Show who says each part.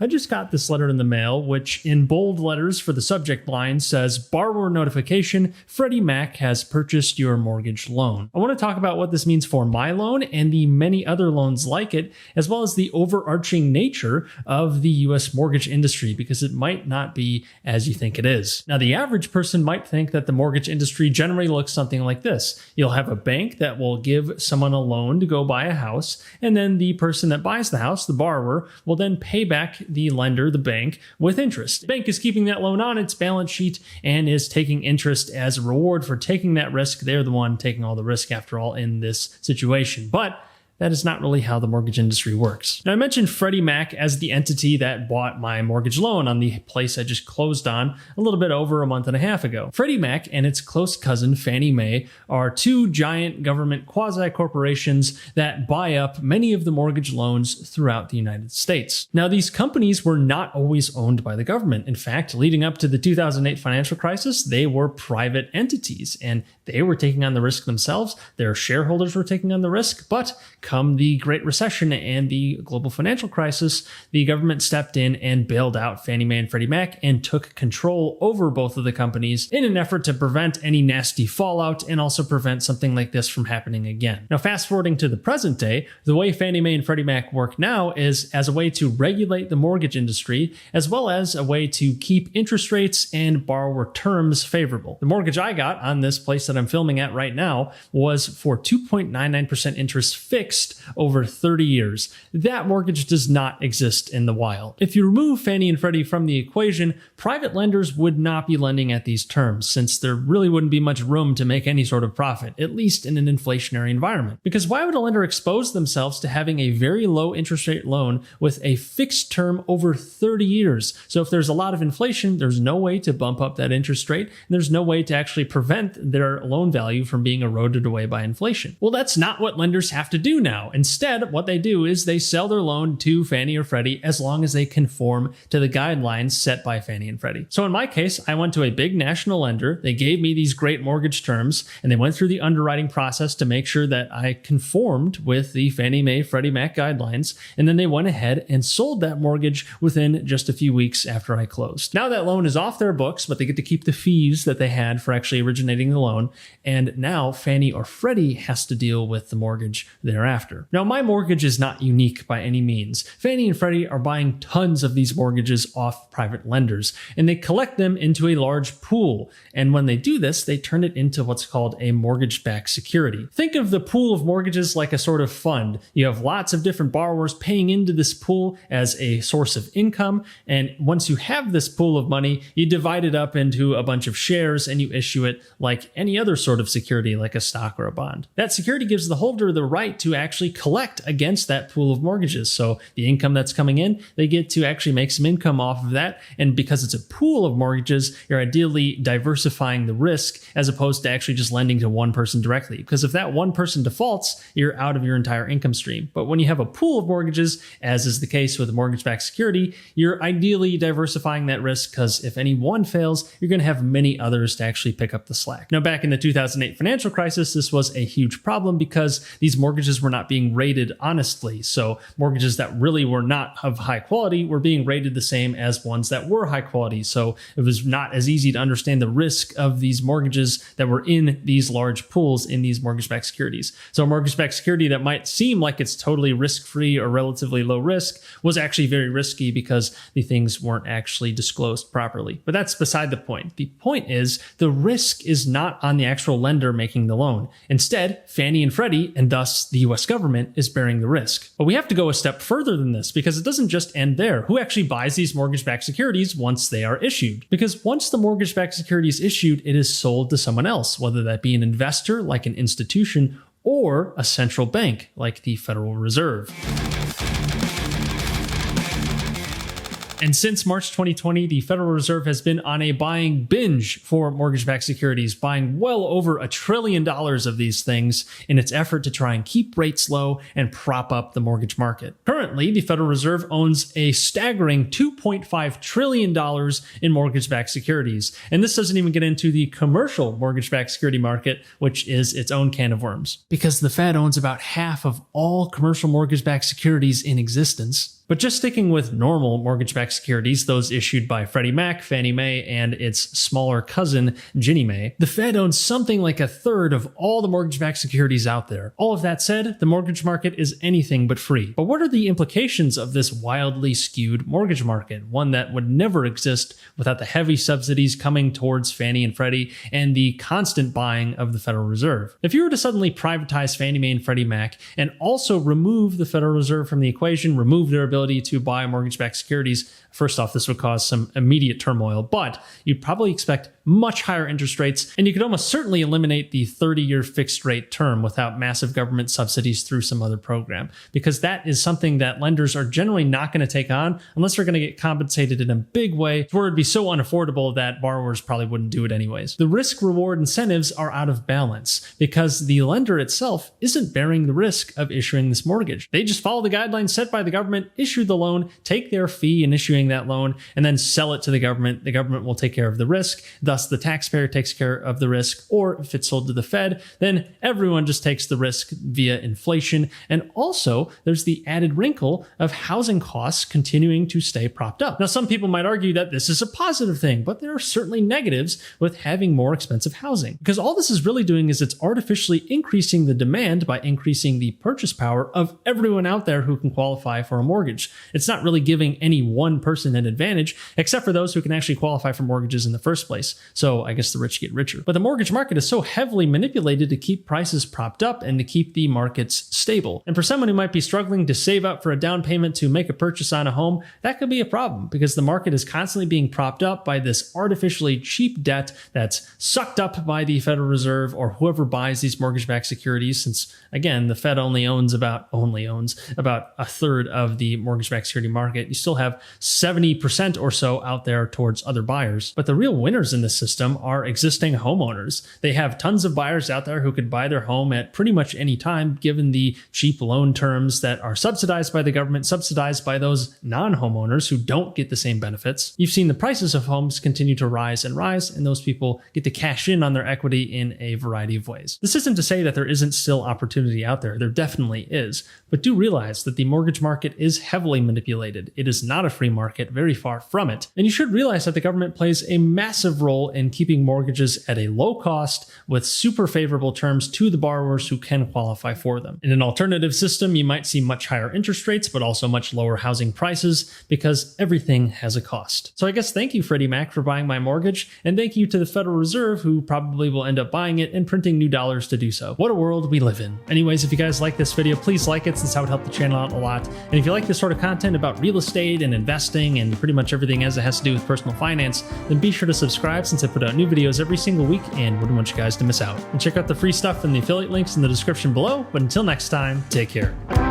Speaker 1: I just got this letter in the mail, which in bold letters for the subject line says, "Borrower notification, Freddie Mac has purchased your mortgage loan." I want to talk about what this means for my loan and the many other loans like it, as well as the overarching nature of the US mortgage industry, because it might not be as you think it is. Now, the average person might think that the mortgage industry generally looks something like this. You'll have a bank that will give someone a loan to go buy a house, and then the person that buys the house, the borrower, will then pay back the lender, the bank, with interest. The bank is keeping that loan on its balance sheet and is taking interest as a reward for taking that risk. They're the one taking all the risk after all in this situation. But that is not really how the mortgage industry works. Now, I mentioned Freddie Mac as the entity that bought my mortgage loan on the place I just closed on a little bit over a month and a half ago. Freddie Mac and its close cousin Fannie Mae are two giant government quasi-corporations that buy up many of the mortgage loans throughout the United States. Now, these companies were not always owned by the government. In fact, leading up to the 2008 financial crisis, they were private entities and they were taking on the risk themselves. Their shareholders were taking on the risk, but come the Great Recession and the global financial crisis, the government stepped in and bailed out Fannie Mae and Freddie Mac and took control over both of the companies in an effort to prevent any nasty fallout and also prevent something like this from happening again. Now, fast forwarding to the present day, the way Fannie Mae and Freddie Mac work now is as a way to regulate the mortgage industry, as well as a way to keep interest rates and borrower terms favorable. The mortgage I got on this place that I'm filming at right now was for 2.99% interest fixed over 30 years. That mortgage does not exist in the wild. If you remove Fannie and Freddie from the equation, private lenders would not be lending at these terms, since there really wouldn't be much room to make any sort of profit, at least in an inflationary environment. Because why would a lender expose themselves to having a very low interest rate loan with a fixed term over 30 years? So if there's a lot of inflation, there's no way to bump up that interest rate, and there's no way to actually prevent their loan value from being eroded away by inflation. Well, that's not what lenders have to do now. Instead, what they do is they sell their loan to Fannie or Freddie as long as they conform to the guidelines set by Fannie and Freddie. So in my case, I went to a big national lender. They gave me these great mortgage terms, and they went through the underwriting process to make sure that I conformed with the Fannie Mae, Freddie Mac guidelines, and then they went ahead and sold that mortgage within just a few weeks after I closed. Now that loan is off their books, but they get to keep the fees that they had for actually originating the loan, and now Fannie or Freddie has to deal with the mortgage thereafter. Now, my mortgage is not unique by any means. Fannie and Freddie are buying tons of these mortgages off private lenders, and they collect them into a large pool. And when they do this, they turn it into what's called a mortgage-backed security. Think of the pool of mortgages like a sort of fund. You have lots of different borrowers paying into this pool as a source of income, and once you have this pool of money, you divide it up into a bunch of shares and you issue it like any other sort of security, like a stock or a bond. That security gives the holder the right to actually collect against that pool of mortgages. So the income that's coming in, they get to actually make some income off of that. And because it's a pool of mortgages, you're ideally diversifying the risk as opposed to actually just lending to one person directly. Because if that one person defaults, you're out of your entire income stream. But when you have a pool of mortgages, as is the case with a mortgage-backed security, you're ideally diversifying that risk, because if any one fails, you're going to have many others to actually pick up the slack. Now, back in the 2008 financial crisis, this was a huge problem because these mortgages were not being rated honestly. So mortgages that really were not of high quality were being rated the same as ones that were high quality. So it was not as easy to understand the risk of these mortgages that were in these large pools in these mortgage-backed securities. So a mortgage-backed security that might seem like it's totally risk-free or relatively low risk was actually very risky because the things weren't actually disclosed properly. But that's beside the point. The point is the risk is not on the actual lender making the loan. Instead, Fannie and Freddie, and thus the US government, is bearing the risk. But we have to go a step further than this, because it doesn't just end there. Who actually buys these mortgage-backed securities once they are issued? Because once the mortgage-backed security is issued, it is sold to someone else, whether that be an investor like an institution or a central bank like the Federal Reserve. And since March 2020, the Federal Reserve has been on a buying binge for mortgage-backed securities, buying well over $1 trillion of these things in its effort to try and keep rates low and prop up the mortgage market. Currently, the Federal Reserve owns a staggering $2.5 trillion in mortgage-backed securities. And this doesn't even get into the commercial mortgage-backed security market, which is its own can of worms. Because the Fed owns about half of all commercial mortgage-backed securities in existence. But just sticking with normal mortgage-backed securities, those issued by Freddie Mac, Fannie Mae, and its smaller cousin, Ginnie Mae, the Fed owns something like a third of all the mortgage-backed securities out there. All of that said, the mortgage market is anything but free. But what are the implications of this wildly skewed mortgage market, one that would never exist without the heavy subsidies coming towards Fannie and Freddie and the constant buying of the Federal Reserve? If you were to suddenly privatize Fannie Mae and Freddie Mac and also remove the Federal Reserve from the equation, remove their ability to buy mortgage-backed securities, first off, this would cause some immediate turmoil, but you'd probably expect much higher interest rates, and you could almost certainly eliminate the 30-year fixed rate term without massive government subsidies through some other program, because that is something that lenders are generally not going to take on unless they're going to get compensated in a big way, where it'd be so unaffordable that borrowers probably wouldn't do it anyways. The risk-reward incentives are out of balance because the lender itself isn't bearing the risk of issuing this mortgage. They just follow the guidelines set by the government, issue the loan, take their fee in issuing that loan, and then sell it to the government. The government will take care of the risk. Thus, the taxpayer takes care of the risk, or if it's sold to the Fed, then everyone just takes the risk via inflation. And also, there's the added wrinkle of housing costs continuing to stay propped up. Now, some people might argue that this is a positive thing, but there are certainly negatives with having more expensive housing, because all this is really doing is it's artificially increasing the demand by increasing the purchase power of everyone out there who can qualify for a mortgage. It's not really giving any one person an advantage, except for those who can actually qualify for mortgages in the first place. So I guess the rich get richer. But the mortgage market is so heavily manipulated to keep prices propped up and to keep the markets stable. And for someone who might be struggling to save up for a down payment to make a purchase on a home, that could be a problem because the market is constantly being propped up by this artificially cheap debt that's sucked up by the Federal Reserve or whoever buys these mortgage-backed securities, since again, the Fed only owns about a third of the mortgage-backed security market. You still have 70% or so out there towards other buyers. But the real winners in this system are existing homeowners. They have tons of buyers out there who could buy their home at pretty much any time, given the cheap loan terms that are subsidized by the government, subsidized by those non-homeowners who don't get the same benefits. You've seen the prices of homes continue to rise, and those people get to cash in on their equity in a variety of ways. This isn't to say that there isn't still opportunity out there. There definitely is. But do realize that the mortgage market is heavily manipulated. It is not a free market, very far from it. And you should realize that the government plays a massive role in keeping mortgages at a low cost with super favorable terms to the borrowers who can qualify for them. In an alternative system, you might see much higher interest rates, but also much lower housing prices because everything has a cost. So I guess thank you, Freddie Mac, for buying my mortgage, and thank you to the Federal Reserve, who probably will end up buying it and printing new dollars to do so. What a world we live in. Anyways, if you guys like this video, please like it, since that would help the channel out a lot. And if you like this sort of content about real estate and investing and pretty much everything as it has to do with personal finance, then be sure to subscribe, since I put out new videos every single week and wouldn't want you guys to miss out. And check out the free stuff and the affiliate links in the description below. But until next time, take care.